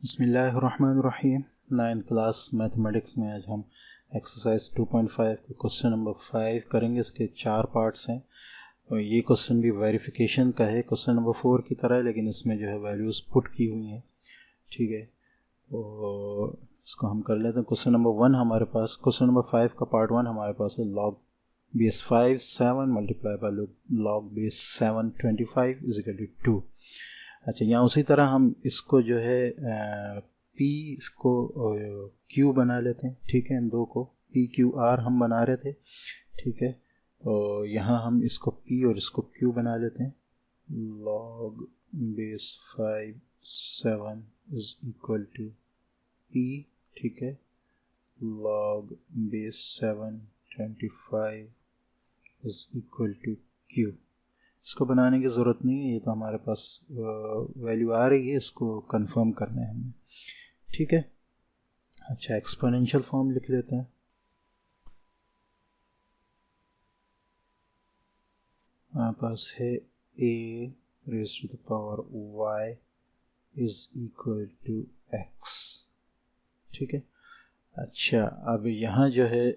बिस्मिल्लाहिर्रहमानिर्रहीम। 9th class mathematics में आज हम एक्सरसाइज 2.5 के क्वेश्चन नंबर 5 करेंगे। इसके 4 पार्ट्स हैं और ये क्वेश्चन भी वेरिफिकेशन का है, क्वेश्चन नंबर 4 की तरह है, लेकिन इसमें जो है वैल्यूज़ पुट की हुई हैं। ठीक है, और इसको हम कर लेते हैं। क्वेश्चन नंबर 1 हमारे पास, क्वेश्चन नंबर 5 का पार्ट 1 हमारे पास है log base 5 7 multiply by log base 7 25 is equal to 2। अच्छा, यहाँ उसी तरह हम इसको जो है P इसको Q बना लेते हैं। ठीक है, इन दो को P Q R हम बना रहे थे। ठीक है, और यहाँ हम इसको P और इसको Q बना लेते हैं। log base 5 7 is equal to P। ठीक है, log base 7 25 is equal to Q। इसको बनाने की ज़रूरत नहीं है, ये तो हमारे पास वैल्यू आ रही है, इसको कंफर्म करना है हमें। ठीक है, अच्छा एक्सपोनेंशियल फॉर्म लिख लेते हैं। हमारे पास है a raise to the power y is equal to x। ठीक है, अच्छा अब यहाँ जो है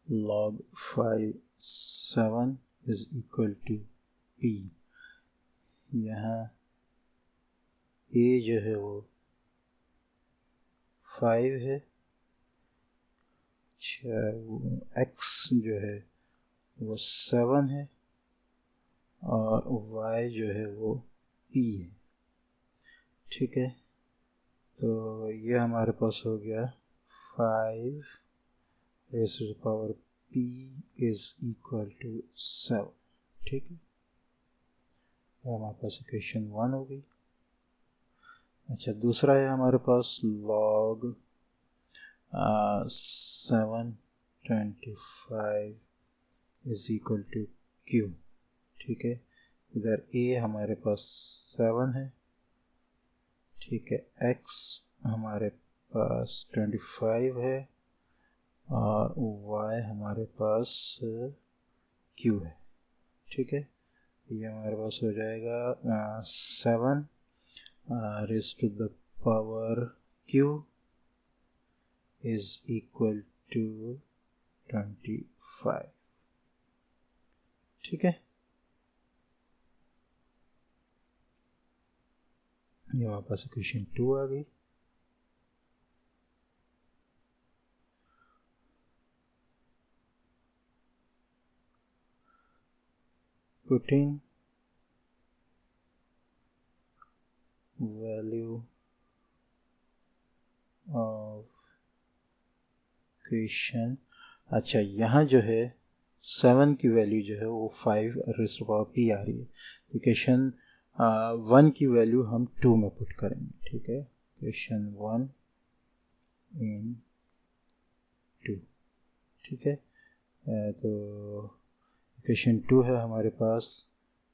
log 5 7 is equal to p। यहाँ a जो है वो 5 है, x जो है वो 7 है और y जो है वो p है। ठीक है, तो ये हमारे पास हो गया 5 raise to the power p is equal to 7। ठीक है, तो हमारे पास इक्वेशन 1 हो गई। अच्छा, दूसरा है हमारे पास log 7 25 is equal to q। ठीक है, इधर a हमारे पास 7 है। ठीक है, x हमारे पास 25 है और y हमारे पास q है। ठीक है, ये हमारे पास हो जाएगा 7 raise to the power q is equal to 25। ठीक है, ये हमारे पास इक्वेशन 2 आ गई। putting value of equation। अच्छा, यहाँ जो है 7 की वैल्यू जो है वो 5 रेज़ टू पावर p आ रही है। इक्वेशन 1 की वैल्यू हम 2 में पुट करेंगे। ठीक है, इक्वेशन 1 इन 2। ठीक है, तो इक्वेशन 2 है हमारे पास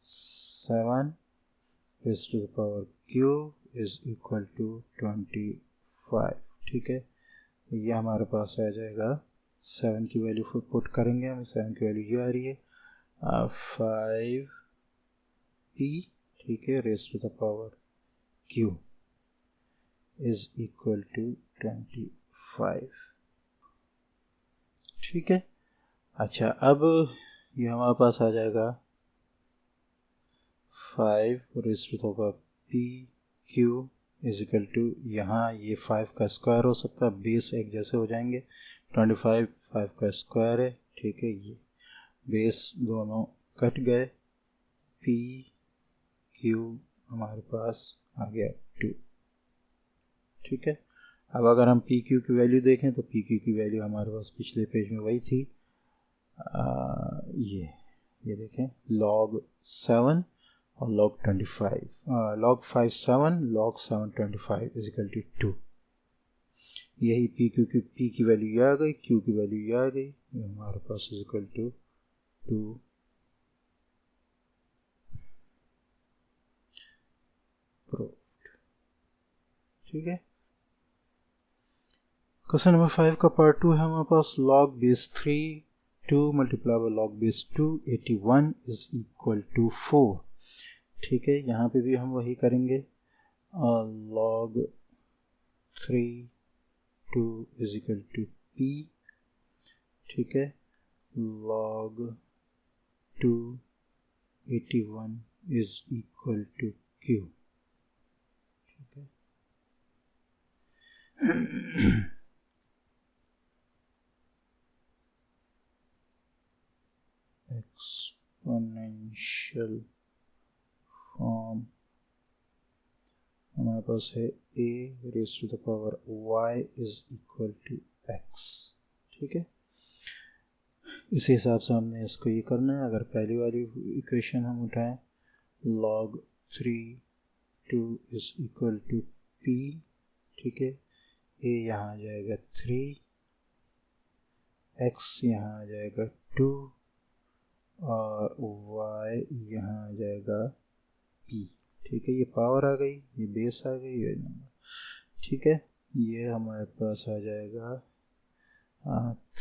7 raise to the power q is equal to 25। ठीक है, ये हमारे पास आ जाएगा, 7 की वैल्यू पुट करेंगे हम। 7 की वैल्यू ये आ रही है 5p। ठीक है, raise to the power q is equal to 25। ठीक है, अच्छा अब ये हमारे पास आ जाएगा 5 raise to the power p q is equal to, यहाँ ये 5 का स्क्वायर हो सकता है, बेस एक जैसे हो जाएंगे। 25 5 का स्क्वायर है। ठीक है, ये बेस दोनों कट गए, p q हमारे पास आ गया 2। ठीक है, अब अगर हम p q की वैल्यू देखें तो p q की वैल्यू हमारे पास पिछले पेज में वही थी। ये देखें, log 7 और log 25, log 5 7 log 7 25 is equal to 2। यही p की वैल्यू ये आ गई, q की वैल्यू ये आ गई, ये हमारे पास इज इक्वल टू 2। प्रूव्ड। ठीक है, क्वेश्चन नंबर 5 का पार्ट 2 है हमारे पास log base 3 2 multiply by log base 2 81 is equal to 4। ठीक है, यहाँ पे भी हम वही करेंगे, log 3 2 is equal to p, ठीक है, log 2 81 is equal to q, ठीक है। एक्सपोनेंशियल फॉर्म हमारे पास है a raise to the power y is equal to x, ठीक है। इसी हिसाब से हमने इसको ये करना है। अगर पहली वाली इक्वेशन हम उठाएं, log 3 2 is equal to p, ठीक है, a यहाँ आ जाएगा 3, x यहाँ आ जाएगा 2 और y यहाँ आ जाएगा p, ठीक है। ये पावर आ गई, ये बेस आ गई, ये नंबर, ठीक है। ये हमारे पास आ जाएगा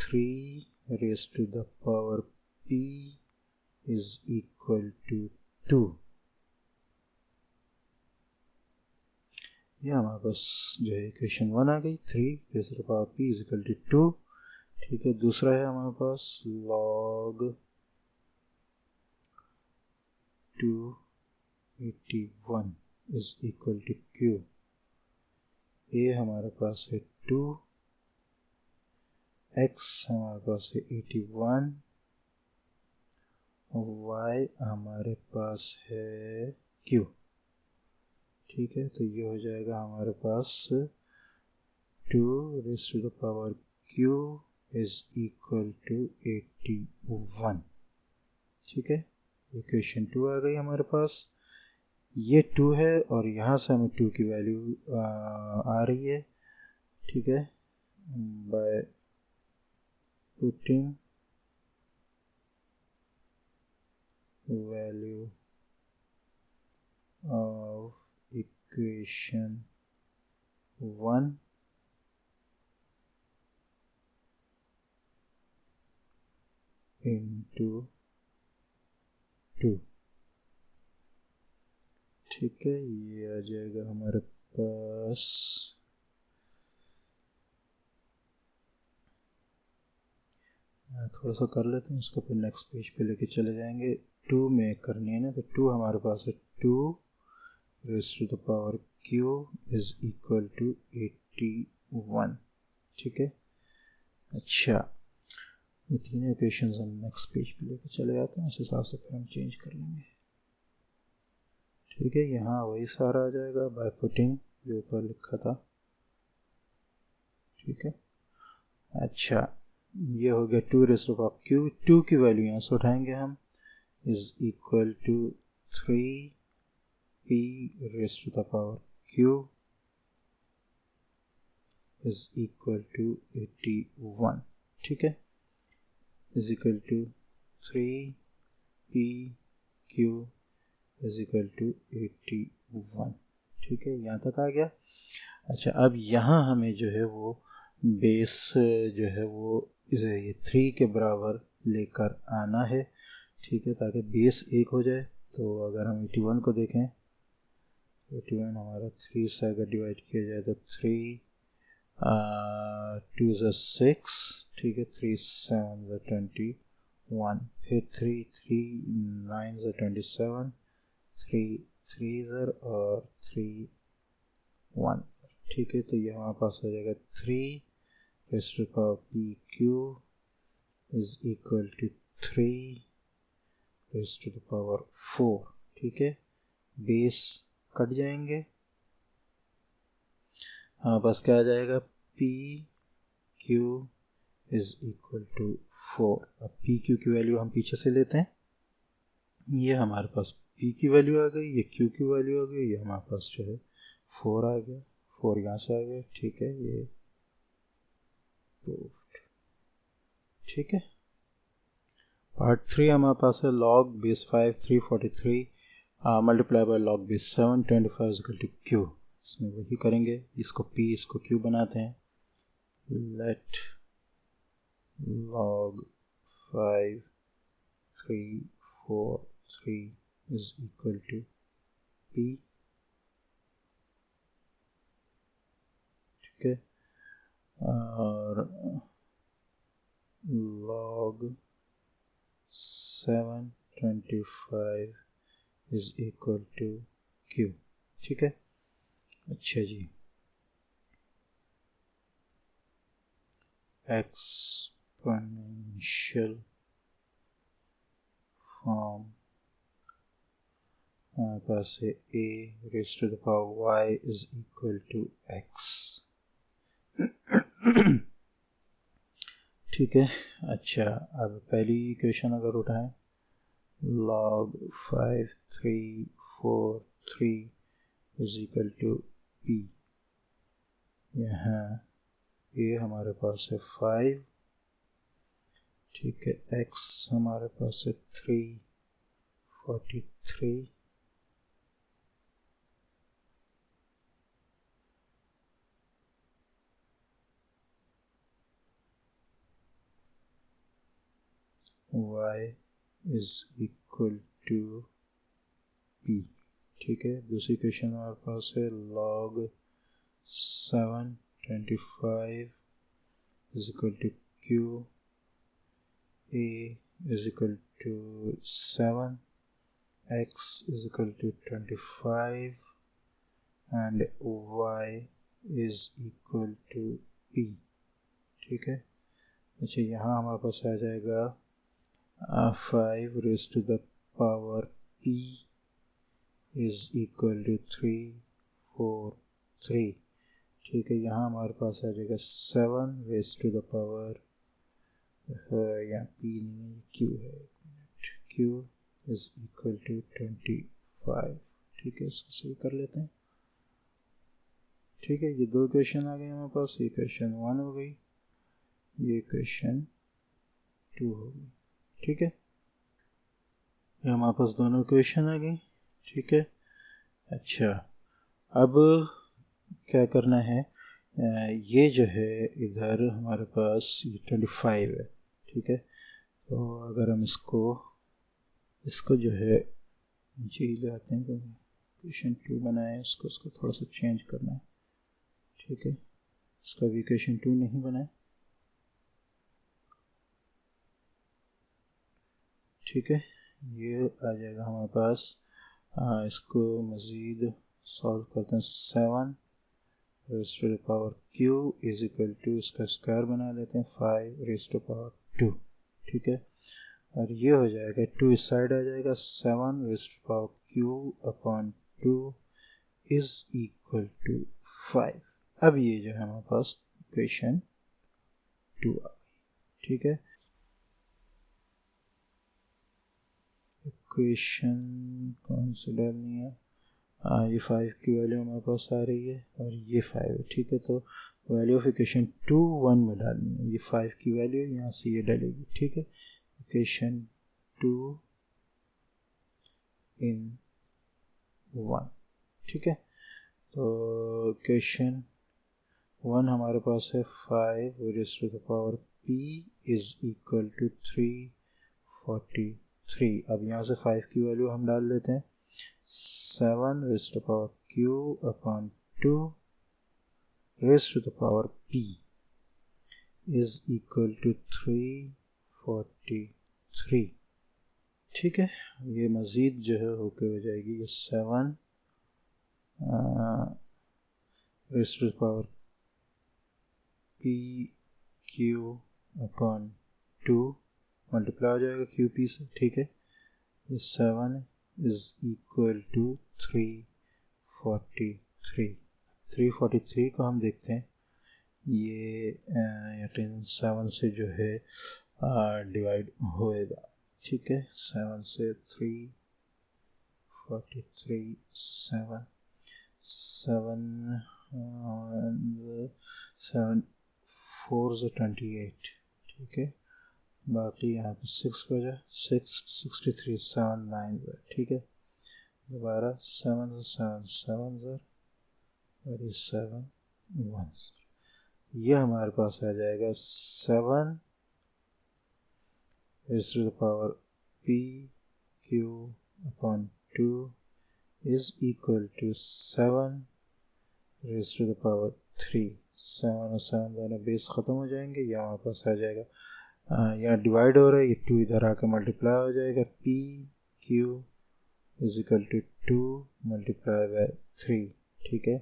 3 raise to the power p is equal to 2। ये हमारे पास जो है इक्वेशन 1 आ गई, 3 raise to the power p is equal to 2, ठीक है। दूसरा है हमारे पास log 281 is equal to q, ये हमारे पास है 2, x हमारे पास है 81 और y हमारे पास है q, ठीक है। तो ये हो जाएगा हमारे पास 2 raise to the power q is equal to 81, ठीक है। इक्वेशन 2 आ गई हमारे पास, ये 2 है और यहाँ से हमें 2 की वैल्यू आ रही है, ठीक है, by putting value of equation 1 into 2, ठीक है। ये आ जाएगा हमारे पास थोड़ा सा कर लेते हैं इसको, फिर नेक्स्ट पेज पे लेके चले जाएंगे। 2 में करनी है ना, तो 2 हमारे पास है 2 raise to the power q is equal to 81, ठीक है। अच्छा, ये तीनों इक्वेशंस हम नेक्स्ट पेज पे लेके चले जाते हैं, उस हिसाब से फिर हम चेंज कर लेंगे, ठीक है। यहाँ वही सारा आ जाएगा बाय पुटिंग जो ऊपर लिखा था, ठीक है। अच्छा, ये हो गया 2 raise to the power q, 2 की वैल्यू यहाँ से उठाएंगे हम, is equal to 3p raise to the power q is equal to 81, ठीक है, is equal to 3p q is equal to 81, ठीक है। यहाँ तक आ गया। अच्छा, अब यहाँ हमें जो है वो बेस जो है वो ये 3 के बराबर लेकर आना है, ठीक है, ताकि बेस 1 हो जाए। तो अगर हम 81 को देखें, 81 हमारा 3 से अगर डिवाइड किया जाए तो 3 2 ज़ा 6, ठीक है, 3 7 ज़ा 21, फिर 3 3 9 ज़ा 27, 3 3 ज़र और 3 1, ठीक है। तो ये हमारे पास हो जाएगा 3 raise to the power p q is equal to 3 raise to the power 4, ठीक है। बेस कट जाएंगे, हमारे पास क्या आ जाएगा, p q is equal to 4। अब p q की वैल्यू हम पीछे से लेते हैं, ये हमारे पास p की वैल्यू आ गई, ये q की वैल्यू आ गई, ये हमारे पास जो है 4 आ गया, 4 यहाँ से आ गया, ठीक है, ये प्रूव्ड, ठीक है। पार्ट 3 हमारे पास है log base 5 343 multiply by log base 7 25 is equal to q। इसमें वही करेंगे, इसको p इसको q बनाते हैं। Let log 5 3 4 3 is equal to p, ठीक है, और log 725 is equal to q, ठीक है। अच्छा जी, एक्सपोनेंशियल फॉर्म हमारे पास है a raise to the power y is equal to x, ठीक है। अच्छा, अब पहली इक्वेशन अगर उठाएं, log 5343 is equal to p, यहाँ a हमारे पास है 5, ठीक है, x हमारे पास है 343, y is equal to p, ठीक है। दूसरी क्वेश्चन हमारे पास है log 725 is equal to q, a is equal to 7, x is equal to 25 and y is equal to p, ठीक है। अच्छा, यहाँ हमारे पास आ जाएगा 5 raise to the power p is equal to 343, ठीक है। यहाँ हमारे पास आ जाएगा 7 रेज़ टू द पावर, यहाँ p नहीं है, q है, q इज इक्वल टू 25, ठीक है। इसको सही कर लेते हैं, ठीक है। ये दो क्वेश्चन आ गए हमारे पास, ये क्वेश्चन 1 हो गई, ये क्वेश्चन 2 हो गई, ठीक है। ये हमारे पास दोनों क्वेश्चन आ गई, ठीक है। अच्छा, अब क्या करना है, ये जो है इधर हमारे पास ये 25 है, ठीक है। तो अगर हम इसको जो है नीचे ले आते हैं, क्वेश्चन 2 बनाए, इसको थोड़ा सा चेंज करना है, ठीक है। इसका भी क्वेश्चन 2 नहीं बनाए, ठीक है। ये आ जाएगा हमारे पास, इसको मज़ीद सॉल्व करते हैं। 7 raise to the power q is equal to, इसका स्क्वायर बना लेते हैं, 5 रेज़ टू पावर 2, ठीक है। और ये हो जाएगा 2 इस साइड आ जाएगा, 7 raise to power q upon 2 is equal to 5। अब ये जो है हमारे पास इक्वेशन 2 आ गई, ठीक है। इक्वेशन कौन सी डालनी है, ये 5 की वैल्यू हमारे पास आ रही है और ये 5 है, ठीक है। तो वैल्यू ऑफ इक्वेशन 2 1 में डालनी है, ये 5 की वैल्यू यहाँ से ये डालेगी, ठीक है। इक्वेशन 2 इन 1, ठीक है। तो इक्वेशन 1 हमारे पास है 5 raise to the power p is equal to 343। अब यहाँ से 5 की वैल्यू हम डाल देते हैं, 7 raise to power q upon 2 raise to the power p is equal to 343, ठीक है। ये मज़ीद जो है होके हो जाएगी, ये 7 raise to the power p q upon 2 multiply हो जाएगा q p से, ठीक है। ये 7 इज इक्वल टू 343 को हम देखते हैं, ये यकीनन 7 से जो है डिवाइड होएगा, ठीक है। 7 से 343, 7 4 28, ठीक है। बाकी यहाँ पे 6 बजा, 63 7 9, ठीक है। दोबारा 7 और ये 7 1, ये हमारे पास आ जाएगा 7 raise to the power p q upon 2 is equal to 7 raise to the power 3। 7 और 7 दोनों बेस ख़त्म हो जाएंगे, यहाँ हमारे पास आ जाएगा, यहाँ डिवाइड हो रहा है, ये 2 इधर आकर मल्टीप्लाई हो जाएगा, p q is equal to 2 multiply by 3। ठीक है,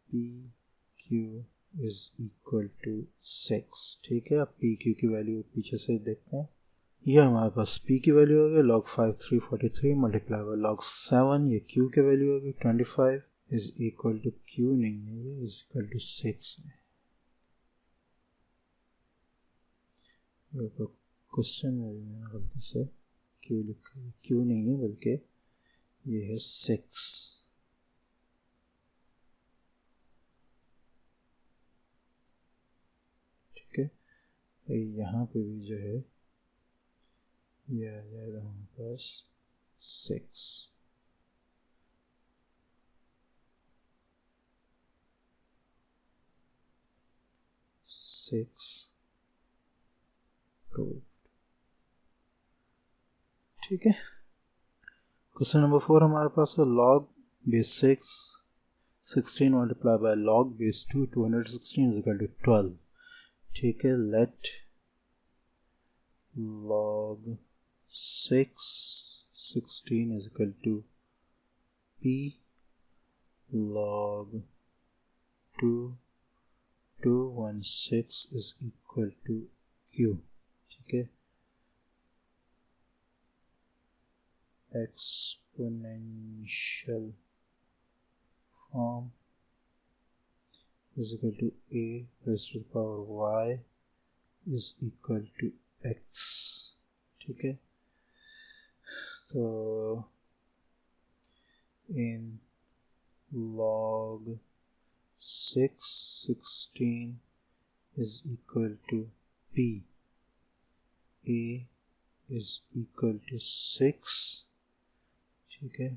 p q is equal to 6। ठीक है, अब पी क्यू की वैल्यू पीछे से देखते हैं। ये हमारे पास p की वैल्यू हो गई log5 343 मल्टीप्लाई बाय log7, ये q की वैल्यू हो गई 25 इज इक्वल टू q नहीं है, ये इज इक्वल टू 6 है। क्वेश्चन में भी मैंने गलती से q लिखा है, q नहीं है बल्कि ये है 6। ठीक है, तो यहाँ पे भी जो है ये आ जाएगा हमारे पास 6। ठीक है, क्वेश्चन नंबर 4 हमारे पास है log base 6 16 multiply by log base 2 216 is equal to 12। ठीक है, let log 6 16 is equal to p log 2 216 is equal to q। ठीक है, exponential form is equal to a raised to the power y is equal to x। ठीक है, तो in log 6 16 is equal to p, a is equal to 6। ठीक है,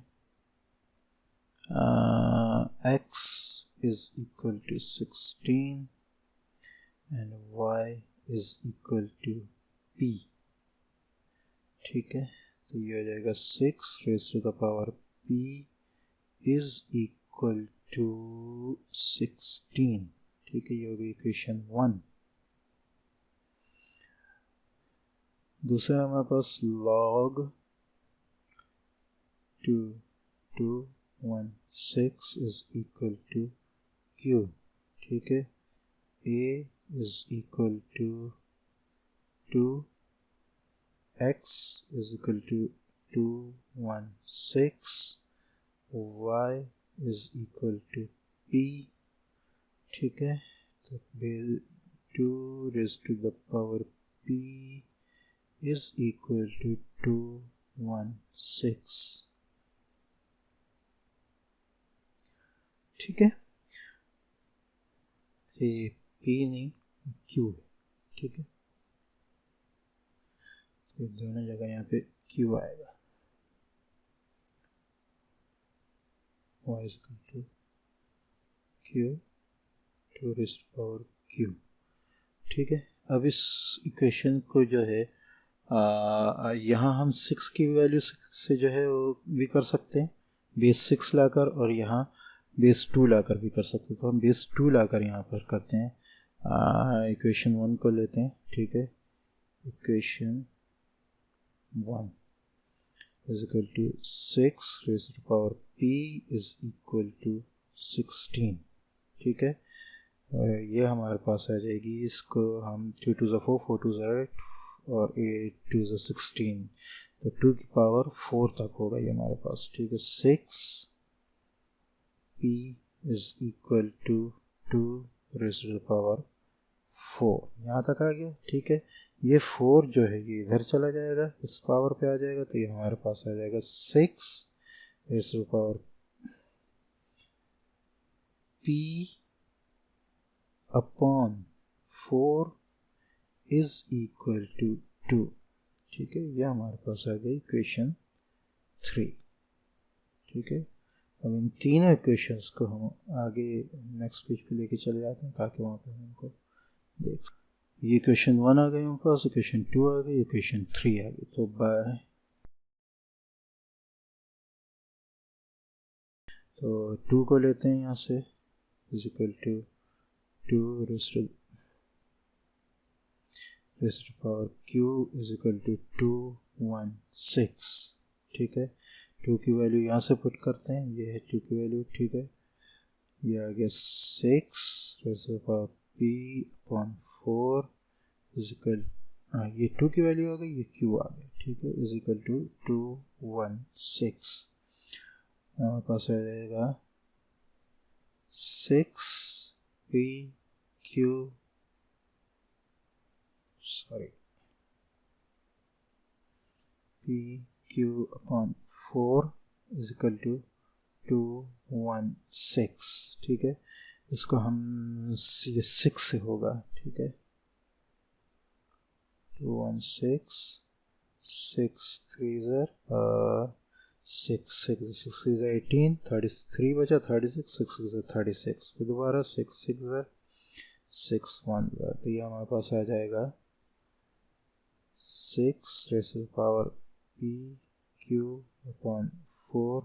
x is equal to 16 and y is equal to p। ठीक है, तो ये हो जाएगा 6 raised to the power p is equal to 16। ठीक है, ये हो गई इक्वेशन 1। दूसरा हमारे पास log 2 216 is equal to q। ठीक है, a is equal to 2, x is equal to 216, y is equal to p। ठीक है, तो 2 raised to the power p is equal to 216। ठीक है, ये p नहीं q है। ठीक है, तो दोनों जगह यहाँ पे q आएगा, y is equal to q 2 raised to power q। ठीक है, अब इस इक्वेशन को जो है यहाँ हम 6 की वैल्यू से जो है वो भी कर सकते हैं, बेस 6 लाकर, और यहाँ बेस 2 लाकर भी कर सकते हैं। तो हम बेस 2 लाकर यहाँ पर करते हैं, इक्वेशन 1 को लेते हैं। ठीक है, equation 1 is equal to 6 raise to power p is equal to 16। ठीक है, ये हमारे पास आ जाएगी, इसको हम 2 to the 4 4 to the 8 और 8 to the 16, तो 2 की पावर 4 तक होगा ये हमारे पास। ठीक है, 6 p is equal to 2 raise to the power 4, यहाँ तक आ गया। ठीक है, ये 4 जो है ये इधर चला जाएगा, इस पावर पे आ जाएगा, तो ये हमारे पास आ जाएगा 6 raise to the power p upon 4 is equal to 2। ठीक है, यह हमारे पास आ गई इक्वेशन 3। ठीक है, अब इन तीनों इक्वेशंस को हम आगे नेक्स्ट पेज पे लेके चले जाते हैं ताकि वहाँ पे हम उनको देख। ये इक्वेशन 1 आ गई हमारे पास, इक्वेशन 2 आ गई, इक्वेशन 3 आ गई। तो बाय। तो 2 को लेते हैं यहाँ से, is equal to 2 raise to power q is equal to 216। ठीक है, 2 की वैल्यू यहाँ से पुट करते हैं, ये है 2 की वैल्यू। ठीक है, ये आ गया 6 raise to power p upon 4 is equal, ये 2 की वैल्यू आ गई, ये q आ गया। ठीक है, इज इक्वल टू 216। हमारे पास आ जाएगा 6 p q upon 4 is equal to 216। ठीक है, इसको हम ये 6 से होगा। ठीक है, 216, 6 3 6 6 6 is 18, 33 बचा, 36 6 is 36, फिर दोबारा 6 6 6 1, तो ये हमारे पास आ जाएगा 6 raise to power p q upon 4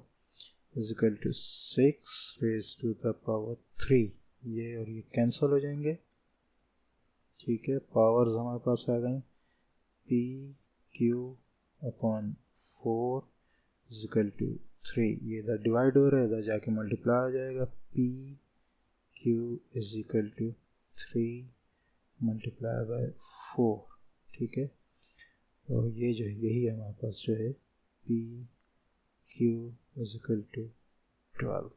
is equal to 6 raise to the power 3। ये और ये कैंसिल हो जाएंगे। ठीक है, पावर्स हमारे पास आ गए, p q upon 4 is equal to 3। ये इधर डिवाइड हो रहा है, इधर जाके मल्टीप्लाई हो जाएगा, p q is equal to 3 multiply by 4। ठीक है, तो ये जो है यही हमारे पास जो है p q is equal to 12।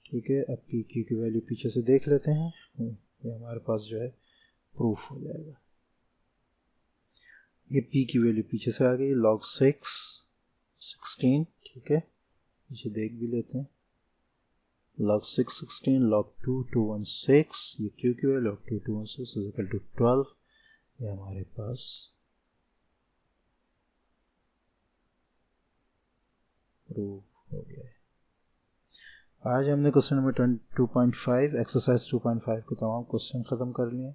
ठीक है, अब p q की वैल्यू पीछे से देख लेते हैं, ये हमारे पास जो है प्रूफ हो जाएगा। ये p की वैल्यू पीछे से आ गई, log 6 16। ठीक है, पीछे देख भी लेते हैं, log 6 16, log 2 216, ये q की value log 2 216 is equal to 12। ये हमारे पास प्रूफ हो गया है। आज हमने क्वेश्चन नंबर 2.5 एक्सरसाइज 2.5 के तमाम क्वेश्चन ख़त्म कर लिए।